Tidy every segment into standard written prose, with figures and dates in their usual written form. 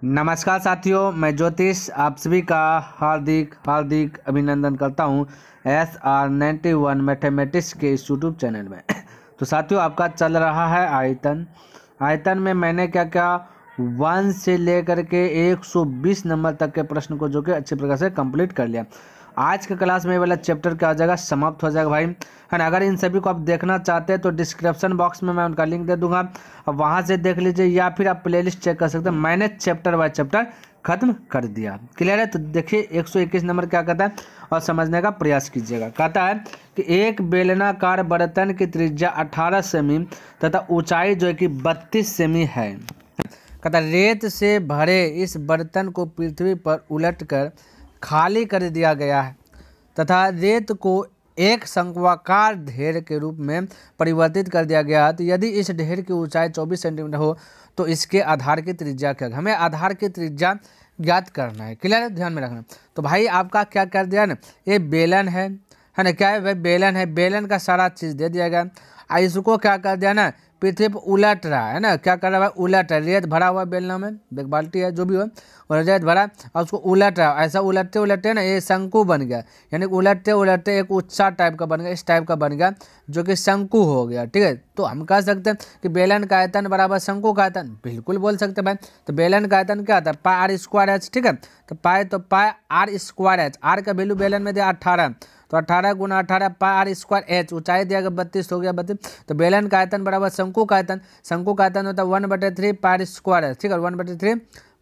नमस्कार साथियों, मैं ज्योतिष आप सभी का हार्दिक हार्दिक अभिनंदन करता हूं SR91 मैथमेटिक्स के इस यूट्यूब चैनल में। तो साथियों, आपका चल रहा है आयतन में मैंने क्या क्या 1 से लेकर के 120 नंबर तक के प्रश्न को जो कि अच्छे प्रकार से कंप्लीट कर लिया। आज के क्लास में ये वाला चैप्टर क्या हो जाएगा, समाप्त हो जाएगा भाई, है ना। अगर इन सभी को आप देखना चाहते हैं तो डिस्क्रिप्शन बॉक्स में मैं उनका लिंक दे दूंगा, अब वहाँ से देख लीजिए या फिर आप प्लेलिस्ट चेक कर सकते हैं। मैंने चैप्टर बाय चैप्टर खत्म कर दिया। क्लियर है? तो देखिए 121 नंबर क्या कहता है और समझने का प्रयास कीजिएगा। कहता है कि एक बेलनाकार बर्तन की त्रिज्या 18 सेमी तथा ऊंचाई जो है कि 32 सेमी है। कहता रेत से भरे इस बर्तन को पृथ्वी पर उलटकर खाली कर दिया गया है तथा रेत को एक शंक्वाकार ढेर के रूप में परिवर्तित कर दिया गया है। तो यदि इस ढेर की ऊंचाई 24 सेंटीमीटर हो तो इसके आधार की त्रिज्या क्या है? हमें आधार की त्रिज्या ज्ञात करना है। क्लियर है? ध्यान में रखना। तो भाई आपका क्या कर दिया ना, ये बेलन है ना, क्या है भाई? बेलन है। बेलन का सारा चीज़ दे दिया गया। इसको क्या कर दिया ना, पृथ्वी पर उलट रहा है ना, क्या कर रहा है? उलट रहा है। रेत भरा हुआ बेलना में, एक बाल्टी है जो भी हो, और रेत भरा और उसको उलट रहा है। ऐसा उलटते उलटते ना ये शंकु बन गया, यानी उलटते उलटते एक ऊंचा टाइप का बन गया, इस टाइप का बन गया जो कि शंकु हो गया। ठीक है, तो हम कह सकते हैं कि बेलन का आयतन बराबर शंकु का आयतन, बिल्कुल बोल सकते हैं भाई। तो बेलन का आयतन क्या आता है? पाई आर स्क्वायर एच। ठीक है, तो पाई आर स्क्वायर एच, आर का वैल्यू बेलन में दिया 18, तो 18 गुना 18 पाई आर स्क्वायर एच, ऊंचाई दिया गया 32, हो गया 32। तो बेलन का आयतन बराबर शंकु का आयतन, शंकु का आयतन होता है 1/3 पाई आर स्क्वायर एच। ठीक है, 1/3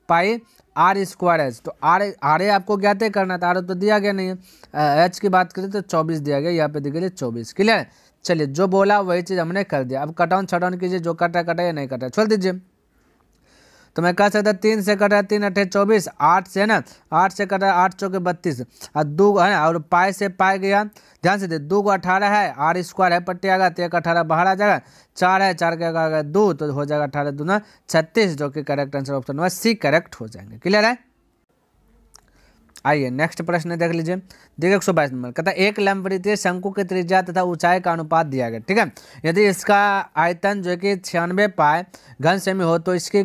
पाई आर स्क्वायर एच। तो आर आपको ज्ञात करना था, आर तो दिया गया नहीं है। एच की बात करें तो 24 दिया गया, यहाँ पे दिखे 24। क्लियर है? चलिए, जो बोला वही चीज़ हमने कर दिया। अब कटाउन छटाउन कीजिए, जो कटा कटा या नहीं कटा छोड़ दीजिए। तो मैं कह सकता 3 से कटा 3 अठे 24, 8 से ना, 8 से कटा 8 चौके 32 और 2 है ना, और पाई से पाई गया। ध्यान से दे, 2 को 18 है, आर स्क्वायर है पट्टी आएगा तो 1 18 बाहर आ जाएगा, 4 है 4 का आएगा 2, तो हो जाएगा 18 दूना 36, जो कि correct answer option number C correct हो जाएंगे। क्लियर है? आइए नेक्स्ट प्रश्न देख लीजिए। देखिए 122 नंबर कहता है एक लंबवृत्तीय शंकु की त्रिज्या तथा ऊंचाई का अनुपात दिया गया। ठीक है, यदि इसका आयतन जो कि 96 पाई घन सेमी हो तो इसकी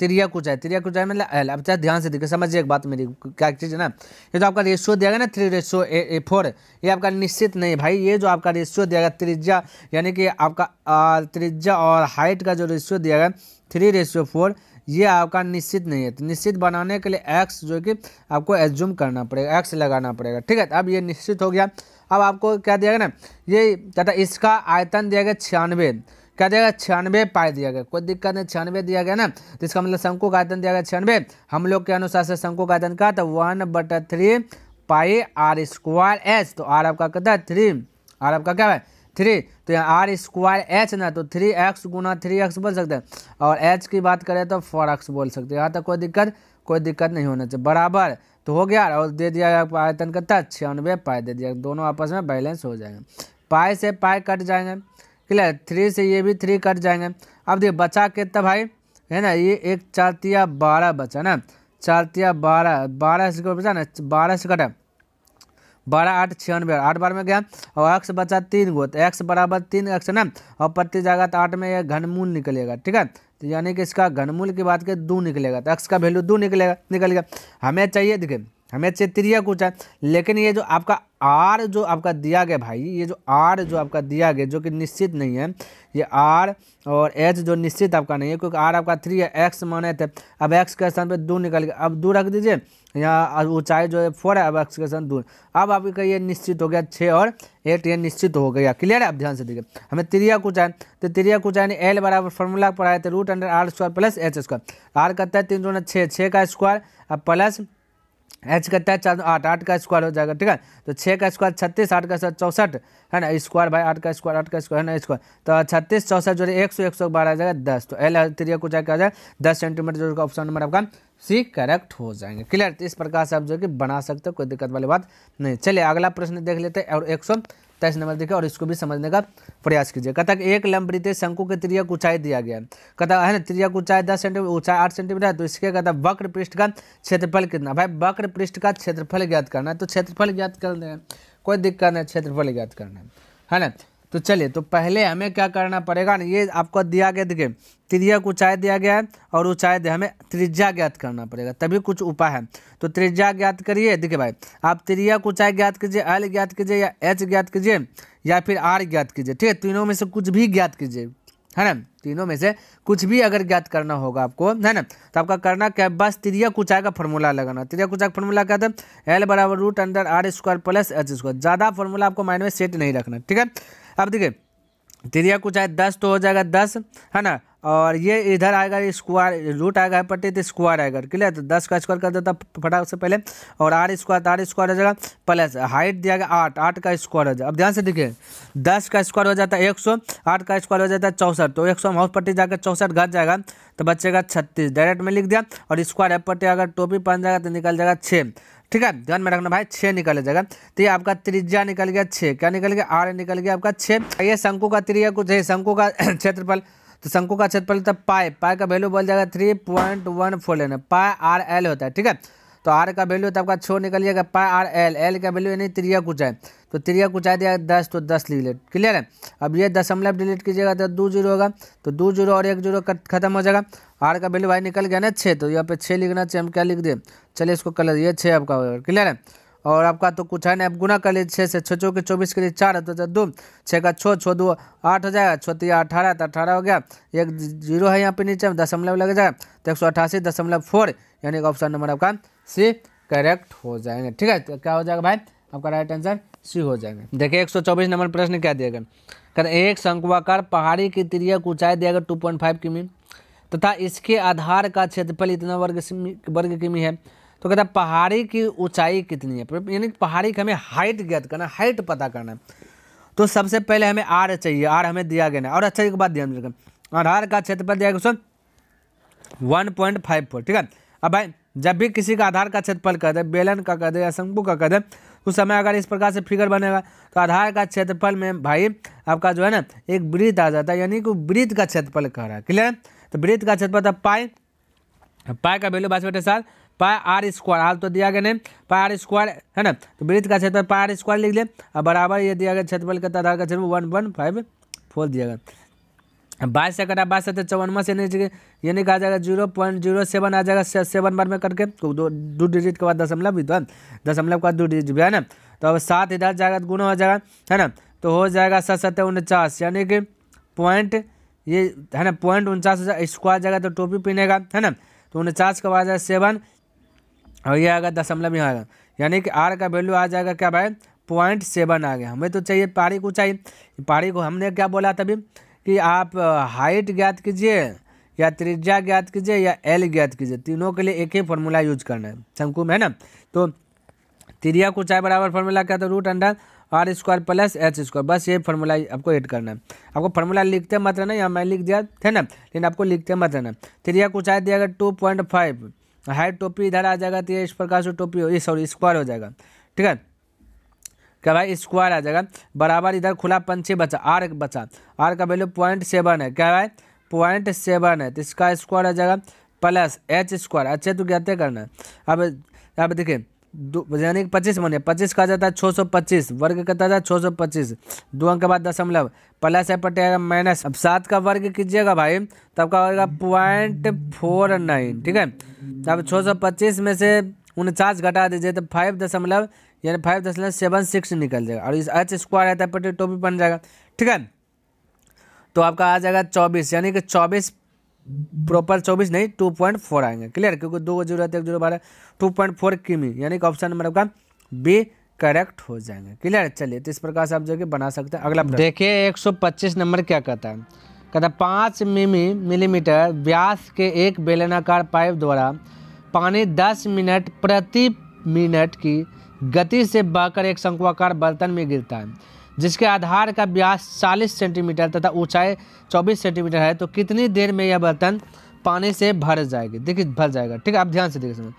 त्रिज्या कुछ है, त्रिज्या कुछ है मतलब एल। अब चाहे ध्यान से देखिए, समझिए एक बात मेरी, क्या चीज़ है ना, ये जो आपका रेशियो दिया गया ना 3:4, ये आपका निश्चित नहीं भाई। ये जो आपका रेशियो दिया गया त्रिज्या, यानी कि आपका त्रिज्या और हाइट का जो रेशियो दिया गया 3:4, ये आपका निश्चित नहीं है। तो निश्चित बनाने के लिए एक्स जो कि आपको एज्यूम करना पड़ेगा, एक्स लगाना पड़ेगा। ठीक है, अब ये निश्चित हो गया। अब आपको क्या दिया गया ना, ये कहता इसका आयतन दिया गया 96, क्या दिया गया? 96 पाई दिया गया, कोई दिक्कत नहीं, 96 दिया गया ना, तो इसका मतलब शंकु का आयतन दिया गया 96। हम लोग के अनुसार से शंकु का आयतन क्या था? 1/3 पाई आर स्क्वायर एच। तो आर आपका कहता है 3, आर आपका क्या है? 3। तो यहाँ आर स्क्वायर एच ना, तो 3x गुना 3x बोल सकते हैं, और h की बात करें तो 4x बोल सकते हैं। यहाँ तक कोई दिक्कत नहीं होना चाहिए, बराबर। तो हो गया, और दे दिया आयतन कितना? 96 पाई दे दिया, दोनों आपस में बैलेंस हो जाएंगे। पाई से पाई कट जाएंगे। क्लियर? 3 से ये भी 3 कट जाएंगे। अब देखिए बचा कितना भाई, है ना, ये 1 4 तिया 12 बचा ना, 4 तिया 12, 12 से बचा ना, 12 से कटा 12 8 96, 8 बार में गया, और x बचा 3 गो, तो x बराबर 3x ना, और पत्ती जाएगा तो 8 में ये घनमूल निकलेगा। ठीक है, तो यानी कि इसका घनमूल की बात करें 2 निकलेगा, तो x का वैल्यू 2 निकल गया। हमें चाहिए, देखिए हमें चाहिए त्रिज्या कुछ है, लेकिन ये जो आपका r जो आपका दिया गया भाई, ये जो r जो आपका दिया गया जो कि निश्चित नहीं है, ये r और h जो निश्चित आपका नहीं है, क्योंकि r आपका 3 है, x माने थे। अब x के स्थान पे 2 निकल गया, अब 2 रख दीजिए, यहाँ ऊंचाई जो है 4 है, अब x के स्थान 2। अब आपका ये निश्चित हो गया 6 और 8, ये निश्चित हो गया। क्लियर है? अब ध्यान से देखिए, हमें त्रिज्या कुछ है, तो त्रिज्या कुछ है एल बराबर फॉर्मूला पढ़ाए थे √r² प्लस h²। r करता है 3 दूना 6, 6 का स्क्वायर, अब प्लस एच करता है 4 8, 8 का स्क्वायर हो जाएगा। ठीक है, तो 6 का स्क्वायर 36, 8 का स्क्वायर 64, है ना, स्क्वायर भाई 8 का स्क्वायर है ना, स्क्वायर, तो 36 64 जो 100 112 आ जाएगा 10। तो एल त्रिज्या कुछ क्या आ जाएगा 10 सेंटीमीटर, जो ऑप्शन नंबर आपका सी करेक्ट हो जाएंगे। क्लियर? तो इस प्रकार से आप जो कि बना सकते हो, कोई दिक्कत वाली बात नहीं। चलिए अगला प्रश्न देख लेते हैं, और 123 नंबर देखिए, और इसको भी समझने का प्रयास कीजिए। कहता है एक लंबवृत्तीय शंकु की त्रिज्या ऊंचाई दिया गया है, कहता है ना त्रिज्या ऊंचाई 10 सेंटीमीटर, ऊंचाई 8 सेंटीमीटर है, तो इसके कहता है वक्र पृष्ठ का क्षेत्रफल कितना? भाई वक्र पृष्ठ का क्षेत्रफल ज्ञात करना है, तो क्षेत्रफल ज्ञात कर दें, कोई दिक्कत नहीं, क्षेत्रफल ज्ञात करना है ना। तो चलिए, तो पहले हमें क्या करना पड़ेगा ना, ये आपको दिया गया, देखिए तिर्यक ऊंचाई दिया गया है और ऊंचाई दिया, हमें त्रिज्या ज्ञात करना पड़ेगा, तभी कुछ उपाय है। तो त्रिज्या ज्ञात करिए। देखिए भाई, आप तिर्यक ऊंचाई ज्ञात कीजिए, एल ज्ञात कीजिए या एच ज्ञात कीजिए या फिर आर ज्ञात कीजिए, ठीक है। तीनों में से कुछ भी ज्ञात कीजिए, है ना। तीनों में से कुछ भी अगर ज्ञात करना होगा आपको, है ना, तो आपका करना क्या, बस तिर्यक ऊंचाई का फॉर्मूला लगाना। तिर्यक ऊंचाई का फॉर्मूला क्या था, एल बराबर root under r square plus h square. ज़्यादा फॉर्मूला आपको माइंड में सेट नहीं रखना, ठीक है। अब देखिए तिर्यक ऊंचाई 10 तो हो जाएगा 10, है ना, और ये इधर आएगा स्क्वायर, रूट आएगा पट्टी तो स्क्वायर आएगा, क्लियर। तो 10 का स्क्वायर कर देता फटाक से पहले, और आर स्क्वायर हो जाएगा प्लस हाइट दिया गया 8, 8 का स्क्वायर हो जाएगा। अब ध्यान से देखिए, 10 का स्क्वायर हो जाता है 100, 8 का स्क्वायर हो जाता है 64, तो 100 हाउस पट्टी जाकर 64 घट जाएगा तो बचेगा 36, डायरेक्ट में लिख दिया। और स्क्वायर है पट्टी अगर टोपी पहन जाएगा तो निकल जाएगा 6, ठीक है। ध्यान में रखना भाई, 6 निकल जाएगा। तो ये आपका त्रिज्या निकल गया 6, क्या निकल गया, आर निकल गया आपका 6। ये शंकु का त्रिज्या कुछ है, शंकु का क्षेत्रफल, तो शंकु का क्षेत्रफल तो पाई का वैल्यू बोल जाएगा 3.14 लेना, पाई आर एल होता है, ठीक है। तो आर का वैल्यू तो आपका 6 निकल जाएगा, पाई आर एल, एल का वैल्यू यानी त्रिज्यक ऊंचाई, तो त्रिज्यक ऊंचाई दिया 10 तो 10 लिख ले, क्लियर है। अब ये दशमलव डिलीट कीजिएगा तो 2 जीरो होगा, तो 2 जीरो और 1 जीरो खत्म हो जाएगा। आर का वैल्यू भाई निकल गया ना 6, तो यहाँ पे 6 लिखना चाहिए, हम क्या लिख दिए, चलिए इसको कलर, ये 6 आपका होगा, क्लियर है। और आपका तो कुछ है ना, आप गुना कर लीजिए 6 से, 6 चौके 24 के लिए 4 है तो 2, 6 का 6 2 8 हो जाएगा, 6 18 तो 18 हो गया, एक जीरो है यहाँ पे नीचे में, दशमलव लग जाएगा तो 188.4, यानी कि ऑप्शन नंबर आपका सी करेक्ट हो जाएंगे, ठीक है। तो क्या हो जाएगा भाई, आपका राइट आंसर सी हो जाएगा। देखिए 124 नंबर प्रश्न क्या दिया गया, कहते एक शंक्वाकार पहाड़ी की तिर्यक ऊंचाई दिया गया 2.5 किमी तथा इसके आधार का क्षेत्रफल इतना वर्ग किमी है। तो कहता है पहाड़ी की ऊंचाई कितनी है, यानी पहाड़ी की हमें हाइट ज्ञात करना, हाइट पता करना है। तो सबसे पहले हमें आर चाहिए, आर हमें दिया गया ना। और अच्छा एक बात ध्यान रखें, आधार का क्षेत्रफल दिया गया 1.54, ठीक है। अब भाई जब भी किसी का आधार का क्षेत्रफल कर दे, बेलन का कर दे या शंकु का कर दे, उस समय अगर इस प्रकार से फिगर बनेगा तो आधार का क्षेत्रफल में भाई आपका जो है ना एक वृत्त आ जाता है, यानी कि वृत्त का क्षेत्रफल कह रहा है, क्लियर। तो वृत्त का क्षेत्रफल था पाई का वैल्यू 22/7, पाई आर स्क्वायर, हाल तो दिया गया नहीं, पाई आर स्क्वायर है ना, तो वृत्त का क्षेत्रफल पाई आर स्क्वायर लिख ले, और बराबर ये दिया गया क्षेत्रफल का आधार का क्षेत्रफल 1.54 दिया गया। 22 से कटा 22 से 54 से नहीं, ये नहीं कहा जाएगा 0.07 आ जाएगा 7 बार में करके, तो दो डिजिट के बाद दशमलव भी, तो दशमलव का 2 डिजिट भी है ना। तो अब 7 इधर जाएगा तो गुना हो जाएगा, है ना, तो हो जाएगा 7 7 49, यानी कि पॉइंट ये है ना 0.49 स्क्वायर जाएगा तो टोपी पहनेगा, है ना। तो 49 का बाद 7 और ये आएगा दशमलव यहाँ आएगा, यानी कि आर का वैल्यू आ जाएगा क्या भाई 0.7 आ गया। हमें तो चाहिए पहाड़ी को, चाहिए पहाड़ी को। हमने क्या बोला तभी कि आप हाइट ज्ञात कीजिए या त्रिज्या ज्ञात कीजिए या एल ज्ञात कीजिए, तीनों के लिए एक ही फॉर्मूला यूज करना है शंकु में, है ना। तो तिर्यक ऊंचाई बराबर फॉर्मूला क्या था, root under r square plus h square, बस ये फॉर्मूला आपको ऐड करना है। आपको फॉर्मूला लिखते मत रहना, यहाँ मैं लिख दिया है ना, लेकिन आपको लिखते मत रहना। तिर्यक ऊंचाई दिया गया 2.5, हाइट टोपी इधर आ जाएगा तो ये इस प्रकार से टोपी हो, सॉरी स्क्वायर हो जाएगा, ठीक है। क्या भाई स्क्वायर आ जाएगा, बराबर इधर खुला पंछी बचा, आर बचा, आर का वैल्यू 0.7 है, क्या भाई 0.7 है, तो इसका स्क्वायर आ जाएगा प्लस एच स्क्वायर, अच्छे तो ज्ञाते करना है। अब देखिए यानी 25 बने, 25 का जाता है 625, वर्ग करता था 625, 2 अंक के बाद दशमलव प्लस है पटेगा माइनस। अब 7 का वर्ग कीजिएगा भाई तो आपका होगा 0.49, ठीक है। अब 625 में से 49 घटा दीजिए तो 5.76 निकल जाएगा, और इस एच स्क्वायर रहता है पटे टोपी बन जाएगा, ठीक है। तो आपका आ जाएगा 24, यानी कि 24 प्रॉपर 24 नहीं 2.4 आएंगे, क्लियर, क्योंकि 2 जीरो 1 जीरो 12 2.4 किमी, यानी कि ऑप्शन नंबर आपका बी करेक्ट हो जाएंगे, क्लियर। चलिए तो इस प्रकार से आप जो बना सकते हैं। अगला देखिए 125 नंबर क्या कहता है, कहता 5 मिलीमीटर व्यास के एक बेलनाकार पाइप द्वारा पानी 10 मिनट प्रति मिनट की गति से बहकर एक शंक्वाकार बर्तन में गिरता है, जिसके आधार का व्यास 40 सेंटीमीटर तथा ऊंचाई 24 सेंटीमीटर है, तो कितनी देर में यह बर्तन पानी से भर जाएगी, देखिए भर जाएगा, ठीक है। आप ध्यान से देखिए समझ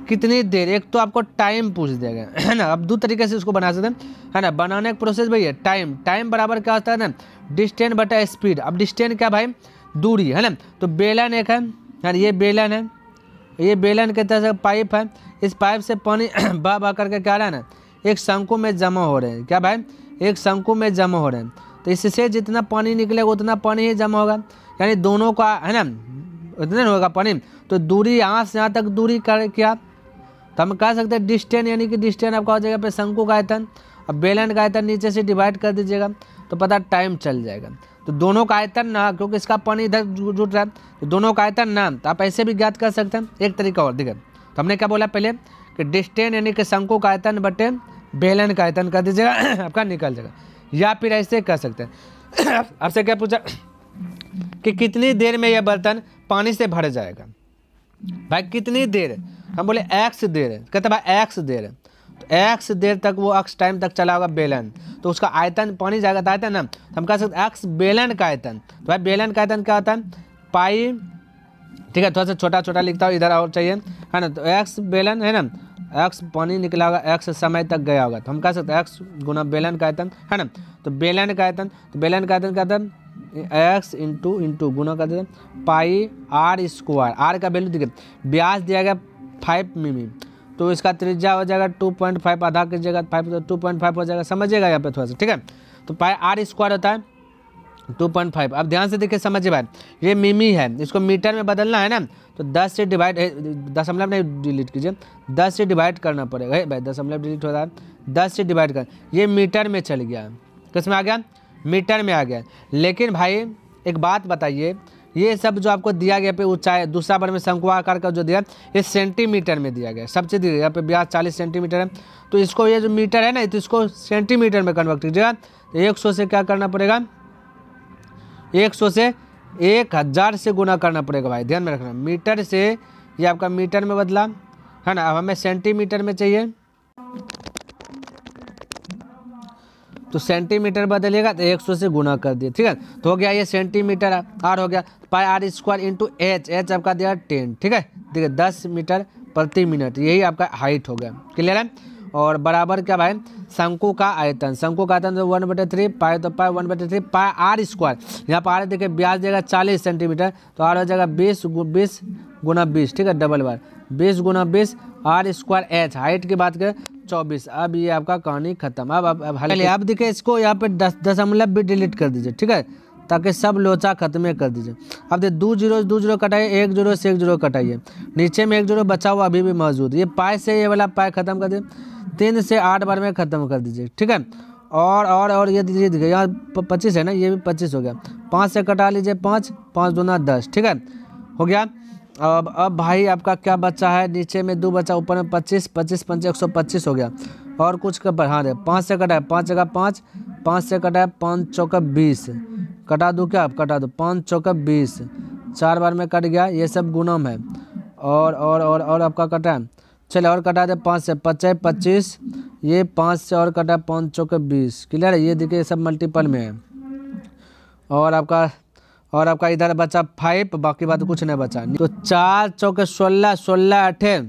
कितनी देर, एक तो आपको टाइम पूछ देगा, है ना। अब 2 तरीके से इसको बना सकते हैं, है ना। बनाने का प्रोसेस भाई है टाइम बराबर क्या होता है ना, डिस्टेंस बटा स्पीड। अब डिस्टेंस क्या भाई दूरी, है ना। तो बेलन एक है, ये बेलन है, ये बेलन के तरह से पाइप है, इस पाइप से पानी बह करके क्या रहा है ना एक शंकु में जमा हो रहे हैं, क्या भाई एक शंकु में जमा हो रहे हैं। तो तो इससे जितना पानी निकलेगा उतना पानी ही जमा होगा, यानी दोनों का है ना उतना होगा पानी। तो दूरी यहाँ से यहाँ तक दूरी कर क्या, तो हम कह सकते हैं डिस्टेंस, यानी कि डिस्टेंस आपका हो जाएगा पे शंकु का आयतन, अब बेलन का आयतन नीचे से डिवाइड कर दीजिएगा तो पता टाइम चल जाएगा। तो दोनों का आयतन ना, क्योंकि इसका पानी इधर जुट रहा है, तो दोनों का आयतन ना, तो आप ऐसे भी ज्ञात कर सकते हैं। एक तरीका और देखिए, तो हमने क्या बोला पहले कि डिस्टेंस यानी कि शंकु का आयतन बटे बेलन का आयतन कर दीजिएगा आपका निकल जाएगा। या फिर ऐसे कर सकते हैं आपसे क्या पूछा कि कितनी देर में यह बर्तन पानी से भर जाएगा, भाई कितनी देर, हम बोले एक्स देर, कहते भाई एक्स देर, तो एक्स देर तक वो एक्स टाइम तक चला होगा बेलन, तो उसका आयतन पानी जाएगा तो आयतन ना, तो हम कह सकते एक्स बेलन का आयतन। तो भाई बेलन का आयतन क्या होता है पाई, ठीक है, थोड़ा सा छोटा छोटा लिखता हूँ इधर और चाहिए है ना, तो एक्स बेलन है ना, एक्स पानी निकला होगा एक्स समय तक गया होगा, तो हम कह सकते हैं एक्स गुना बेलन का आयतन है ना। तो बेलन का आयतन, तो बेलन का आयतन क्या था एक्स इंटू गुना कर देते हैं पाई आर स्क्वायर, आर का वैल्यू देखिए व्यास दिया गया 5 मिमी, तो इसका त्रिज्या हो जाएगा 2.5, आधा कीजिएगा 5 तो 2.5 हो जाएगा, समझिएगा यहाँ पे थोड़ा सा, ठीक है। तो पाई आर स्क्वायर होता है 2.5। अब ध्यान से देखिए समझिए भाई, ये मिमी है, इसको मीटर में बदलना है ना, तो 10 से डिवाइड, दशमलव नहीं डिलीट कीजिए, 10 से डिवाइड करना पड़ेगा भाई, दशमलव डिलीट हो रहा है, 10 से डिवाइड कर, ये मीटर में चल गया, किस में आ गया मीटर में आ गया। लेकिन भाई एक बात बताइए, ये सब जो आपको दिया गया पे ऊंचाई दूसरा बार में शंकु आकार का जो दिया ये सेंटीमीटर में दिया गया, सब चीज़ दिया यहाँ पे व्यास 40 सेंटीमीटर है, तो इसको ये जो मीटर है ना तो इसको सेंटीमीटर में कन्वर्ट कीजिएगा, तो 100 से क्या करना पड़ेगा, 100 से 1000 से गुना करना पड़ेगा भाई, ध्यान में रखना। मीटर से ये आपका मीटर में बदला है ना, अब हमें सेंटीमीटर में चाहिए, तो सेंटीमीटर बदलिएगा तो 100 से गुना कर दिए, ठीक है, तो हो गया ये सेंटीमीटर आर हो गया, pi r square into h, h आपका दिया 10, ठीक है, देखिए 10 मीटर प्रति मिनट, यही आपका हाइट हो गया, क्लियर है। और बराबर क्या भाई शंकु का आयतन, शंकु का आयतन तो 1/3 पाई, तो पाई 1/3 पाई आर स्क्वायर, यहाँ पर आर देखिए ब्याज देगा 40 सेंटीमीटर, तो आर हो जाएगा 20 गुना 20, ठीक है, डबल बार 20 गुना 20 आर स्क्वायर एच, हाइट की बात करें 24। अब ये आपका कहानी खत्म। अब देखिए इसको यहाँ पे दशमलव भी डिलीट कर दीजिए, ठीक है, ताकि सब लोचा खत्म कर दीजिए। अब देखिए 2 जीरो कटाइए, 1 जीरो से 1 जीरो कटाइए, नीचे में 1 जीरो बचा हुआ अभी भी मौजूद, ये पाई से ये वाला पाई खत्म कर दीजिए, 3 से 8 बार में खत्म कर दीजिए, ठीक है। और ये दीजिए यहाँ 25 है ना, ये भी 25 हो गया, 5 से कटा लीजिए 5, 5 दूना 10, ठीक है, हो गया। अब भाई आपका क्या बचा है, नीचे में 2 बचा, ऊपर में 25, 25 5 125 हो गया, और कुछ का बढ़ा दे, 5 से कटा है 5 जगह 5, 5 से कटा है 5 चौका 20, कटा दूँ क्या, आप कटा दो 5 चौका 20, 4 बार में कट गया, ये सब गुणम है, और आपका कटा है, चलिए और कटा दे 5 से 5 25, ये 5 से और कटा 5 चौके 20, क्लियर है, ये देखिए सब मल्टीपल में है, और आपका इधर बचा 5, बाकी बात कुछ नहीं बचा, तो 4 चौके 16, 16 8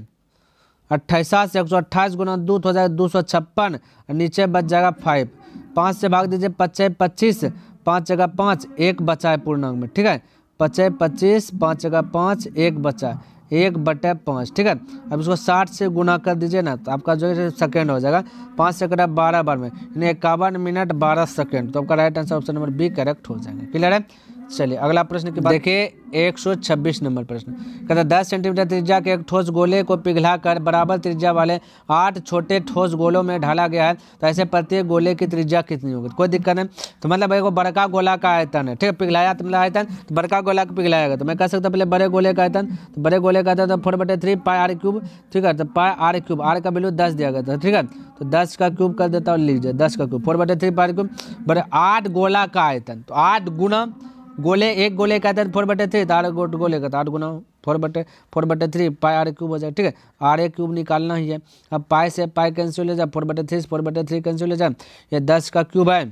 28 से 128 गुना 2 हो जाएगा 256, नीचे बच जाएगा 5, 5 से भाग दीजिए 5 25, 5 जगह 5, 1 बचा है पूर्णांक में, ठीक है, 5 25, 5 जगह 5, 1 बचा, 1/5, ठीक है। अब इसको 60 से गुना कर दीजिए ना, तो आपका जो है सेकेंड हो जाएगा, 5 से कटा 12 बार में, यानी 51 मिनट 12 सेकेंड, तो आपका right answer option number B correct हो जाएगा, क्लियर है। चलिए अगला प्रश्न की बात देखिए, 126 नंबर प्रश्न कहता 10 सेंटीमीटर त्रिज्या के एक ठोस गोले को पिघलाकर बराबर त्रिज्या वाले 8 छोटे ठोस गोलों में ढाला गया है, तो ऐसे प्रत्येक गोले की त्रिज्या कितनी होगी, कोई दिक्कत नहीं, तो मतलब एक बड़का गोला का आयतन है, ठीक है, पिघलाया तो मतलब आयतन, तो बड़का गोला का पिघलाएगा, तो मैं कह सकता पहले बड़े गोले का आयतन, तो बड़े गोले का आयतन तो 4/3 पाई आर क्यूब, ठीक है, तो पाई आर क्यूब, आर का वैल्यू 10 दिया गया था, ठीक है, तो 10 का क्यूब कर देता हूँ, लीजिए 10 का क्यूब 4/3 पाई आर क्यूब बड़े 8 गोला का आयतन, तो 8 गुना गोले, एक गोले का आयतन 4/3, तो 8 गोले का, तो 8 गुना 4/3 पाई आर क्यूब हो जाए, ठीक है, आर ए क्यूब निकालना ही है। अब पाई से पाई कैंसिल हो जाए, 4/3 कैंसिल हो जाए, ये 10 का क्यूब है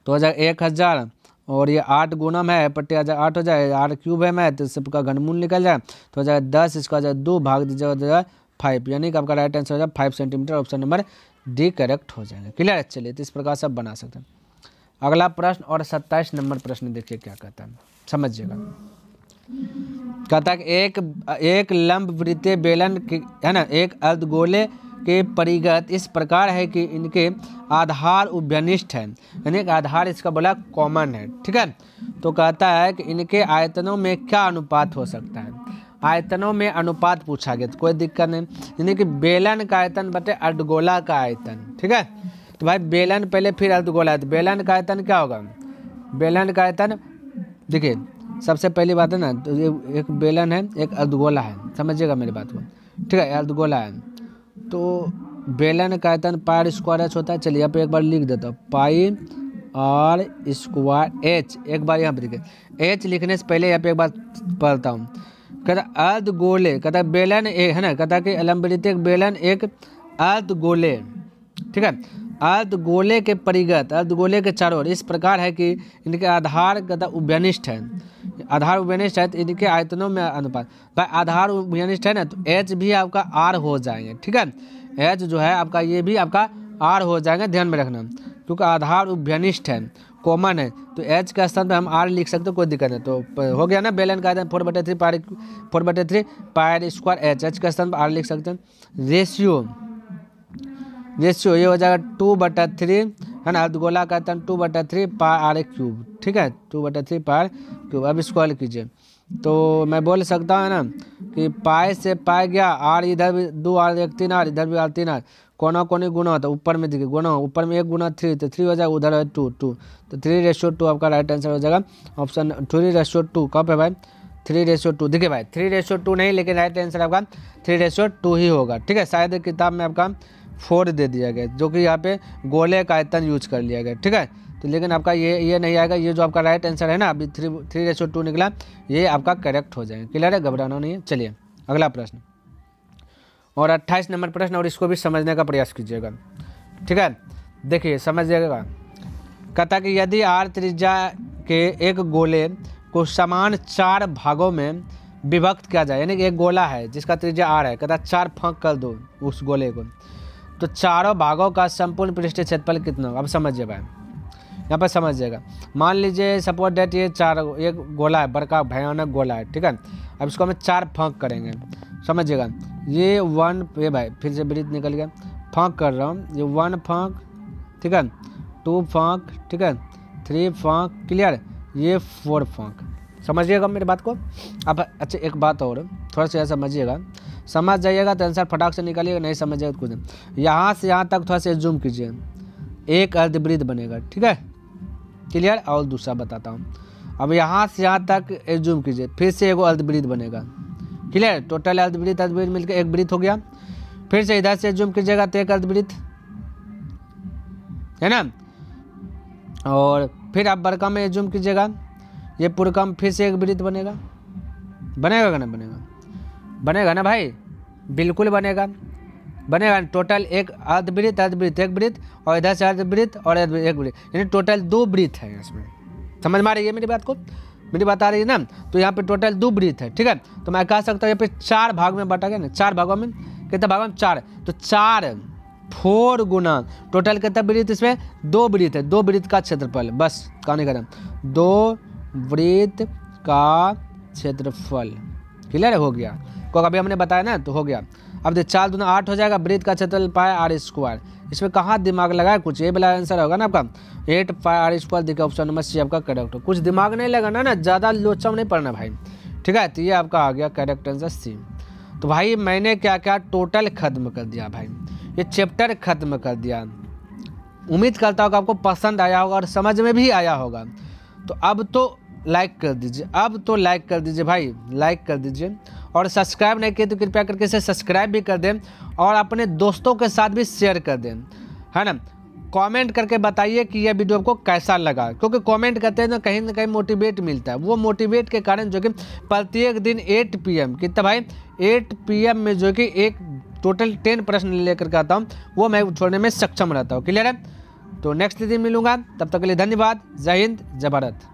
तो हो जाए 1000, और ये 8 गुणम है पट्टी आ जाए 8 हो जाए, 8 क्यूब है मैं, तो सबका घनमूल निकल जाए, तो हो जाए 10, इसका हो जाए 2 भाग दीजिएगा हो जाए 5, यानी कि आपका राइट आंसर हो जाए 5 centimetre, option number D correct हो जाएगा, क्लियर है। चलिए तो इस प्रकार से आप बना सकते हैं। अगला प्रश्न और 27 नंबर प्रश्न देखिए क्या कहता है, समझिएगा। कहता है कि एक लंब वृत्तीय बेलन है ना, एक अर्धगोले के परिगत इस प्रकार है कि इनके आधार उभयनिष्ठ है, यानी आधार इसका बोला कॉमन है। ठीक है, तो कहता है कि इनके आयतनों में क्या अनुपात हो सकता है, आयतनों में अनुपात पूछा गया तो कोई दिक्कत नहीं, यानी कि बेलन का आयतन बटे अर्धगोला का आयतन। ठीक है, तो भाई बेलन पहले फिर अर्धगोला, तो बेलन का आयतन क्या होगा, बेलन का आयतन देखिए सबसे पहली बात है ना, तो ये एक बेलन है एक अर्धगोला है, समझिएगा मेरी बात को। ठीक है, अर्धगोला है तो बेलन का आयतन पाई स्क्वायर एच होता है। चलिए यहाँ पे एक बार लिख देता हूँ, पाई आर स्क्वायर एच। एक बार यहाँ पे देखिए एच लिखने से पहले यहाँ पे एक बार पढ़ता हूँ, कहता अर्धगोले, कहता बेलन एक है ना, कहता कि लंबवृत्तीय बेलन एक अर्धगोले, ठीक है, अर्धगोले के परिगत, अर्धगोले के चारों ओर इस प्रकार है कि इनके आधार कहता उभयनिष्ठ है, आधार उभयनिष्ठ है तो इनके आयतनों में अनुपात, भाई आधार उभयनिष्ठ है ना तो एच भी आपका आर हो जाएंगे। ठीक है, एच जो है आपका ये भी आपका आर हो जाएंगे, ध्यान में रखना, क्योंकि आधार उभयनिष्ठ है, कॉमन है, तो एच का स्थान पर हम आर लिख सकते हो, कोई दिक्कत नहीं। तो हो गया ना बेलन का आयतन 4/3 पाई स्क्वायर एच, एच का स्थान पर आर लिख सकते हैं। रेशियो ये हो जाएगा 2/3 है ना, अर्धगोला का आयतन 2/3 पाई आर क्यूब। ठीक है, 2/3 पाई आर क्यूब। अब स्क्वायर कीजिए तो मैं बोल सकता हूँ ना कि पाई से पाई गया, आर इधर भी 2 आर 1 3 आर, इधर भी आर 3 आर, कोना कोनी गुना होता है, ऊपर में देखिए गुना, ऊपर में 1 गुना 3 तो 3 हो जाएगा, उधर है 2 2, तो 3/2 आपका राइट आंसर हो जाएगा ऑप्शन 3/2। कब है भाई 3/2, देखिए भाई 3/2 नहीं, लेकिन राइट आंसर आपका 3/2 ही होगा। ठीक है, शायद किताब में आपका 4 दे दिया गया, जो कि यहाँ पे गोले का आयतन यूज कर लिया गया। ठीक है, तो लेकिन आपका ये नहीं आएगा, ये जो आपका राइट आंसर है ना अभी 3/2 निकला, ये आपका करेक्ट हो जाएगा। क्लियर है, घबराना नहीं है। चलिए अगला प्रश्न और 28 नंबर प्रश्न, और इसको भी समझने का प्रयास कीजिएगा। ठीक है, देखिए समझिएगा, कहता कि यदि आर त्रिज्या के एक गोले को समान 4 भागों में विभक्त किया जाए, यानी कि एक गोला है जिसका त्रिज्या आर है, कहता 4 फाँक कर दो उस गोले को, तो चारों भागों का संपूर्ण पृष्ठीय क्षेत्रफल कितना होगा। अब समझिए भाई, यहाँ पर समझिएगा, मान लीजिए सपोज डेट ये 4 एक गोला है, बड़का भयानक गोला है। ठीक है, अब इसको हमें 4 फाँक करेंगे, समझिएगा, ये 1 ये भाई फिर से वृत्त निकल गया, फाँक कर रहा हूँ, ये 1 फाँक, ठीक है, 2 फाँक, ठीक है, 3 फाँक, क्लियर, ये 4 फाँक। समझिएगा मेरी बात को। अब अच्छा एक बात और थोड़ा सा समझिएगा, समझ जाइएगा तो आंसर फटाक से निकालिएगा, नहीं समझिएगा तो कुछ नहीं। यहाँ से यहाँ तक थोड़ा सा जूम कीजिए, एक अर्धवृत्त बनेगा। ठीक है, क्लियर, और दूसरा बताता हूँ, अब यहाँ से यहाँ तक जूम कीजिए, फिर से एक अर्धवृत्त बनेगा। क्लियर, टोटल अर्धवृत्त मिलकर एक वृत्त हो गया। फिर से इधर से जूम कीजिएगा तो एक अर्धवृत्त है ना, और फिर आप बड़का में जूम कीजिएगा, ये पूरा फिर से एक वृत्त बनेगा। बनेगा कि नहीं बनेगा, बनेगा ना भाई, बिल्कुल बनेगा, बनेगा। टोटल एक अर्धवृत्त एक वृत्त, और इधर से अर्धवृत्त और एक वृत्त, यानी टोटल 2 वृत्त है इसमें। समझ में आ रही है मेरी बात को, मेरी बात आ रही है ना। तो यहाँ पे टोटल 2 वृत्त है। ठीक है, तो मैं कह सकता हूँ यहाँ पे 4 भाग में बांटा गया ना, 4 भागों में, कितने भागों में 4, तो 4 गुना टोटल कितना वृत्त, इसमें 2 वृत्त है, 2 वृत्त का क्षेत्रफल, बस कहानी खत्म, 2 वृत्त का क्षेत्रफल। क्लियर हो गया, को अभी हमने बताया ना, तो हो गया। अब देखिए 4 दूना 8 हो जाएगा, वृत्त का क्षेत्रफल पाई आर स्क्वायर। इसमें कहाँ दिमाग लगाया कुछ, ये वाला आंसर होगा ना आपका 8 पाई आर स्क्वायर। देखिए ऑप्शन नंबर सी आपका करेक्ट हो, कुछ दिमाग नहीं लगाना ना, ज़्यादा लोचम नहीं पढ़ना भाई। ठीक है, तो ये आपका आ गया करेक्ट आंसर सी। तो भाई मैंने क्या क्या टोटल खत्म कर दिया भाई, ये चैप्टर खत्म कर दिया। उम्मीद करता हूँ कि आपको पसंद आया होगा और समझ में भी आया होगा। तो अब तो लाइक कर दीजिए, अब तो लाइक कर दीजिए भाई, लाइक कर दीजिए, और सब्सक्राइब नहीं किए तो कृपया करके इसे सब्सक्राइब भी कर दें, और अपने दोस्तों के साथ भी शेयर कर दें, है ना। कमेंट करके बताइए कि यह वीडियो आपको कैसा लगा, क्योंकि कमेंट करते हैं तो कहीं ना कहीं मोटिवेट मिलता है। वो मोटिवेट के कारण जो कि प्रत्येक दिन 8 PM कितना भाई 8 PM में जो कि एक टोटल 10 प्रश्न लेकर के आता हूँ, वो मैं छोड़ने में सक्षम रहता हूँ। क्लियर है, तो नेक्स्ट दिन मिलूंगा, तब तक के लिए धन्यवाद। जय हिंद, जय भारत।